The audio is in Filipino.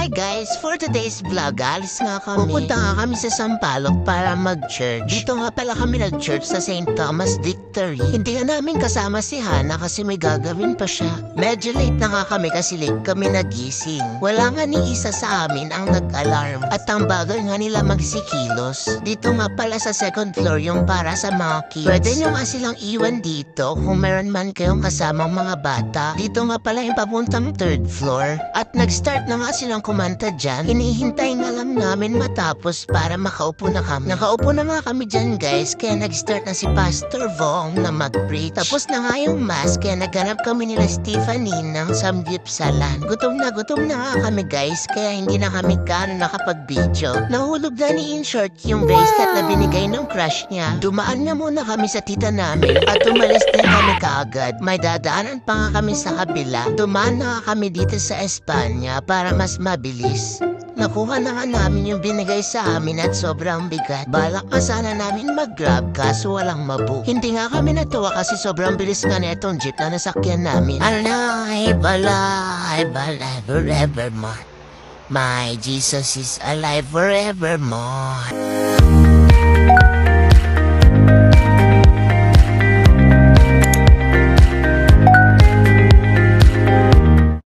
Hi guys, for today's vlog, alis nga kami. Pupunta nga kami sa Sampaloc para mag-church. Dito nga pala kami nag-church sa St. Thomas Victory. Hindi nga namin kasama si Hana kasi may gagawin pa siya. Medyo late na nga kami kasi late kami nagising. Wala nga ni isa sa amin ang nag-alarm. At ang bagal nga nila magsikilos. Dito nga pala sa second floor yung para sa mga kids. Pwede nyo nga silang iwan dito kung meron man kayong kasamang mga bata. Dito nga pala yung papuntang third floor. At nag-start na nga silang kumanta dyan. Hinihintay nga lang namin matapos para makaupo na kami. Nakaupo na nga kami dyan guys, kaya nag-start na si Pastor Vong na mag-preach. Tapos na nga yung mass, kaya naghanap kami nila Stephanie ng samgyupsalan. Gutom na nga kami guys, kaya hindi na kami gano'n nakapag-video. Nahulog na ni In Short yung bracelet na binigay ng crush niya. Dumaan na muna kami sa tita namin at umalis din kami kaagad. May dadaanan pa nga kami sa kabila. Dumaan na nga kami dito sa Espanya para mas mabilis. Nakuha na nga namin yung binigay sa amin at sobrang bigat. Balak ka sana namin mag-grab kaso walang mabook. Hindi nga kami natuwa kasi sobrang bilis nga na itong jeep na nasakyan namin. Alive, forevermore. My Jesus is alive forevermore.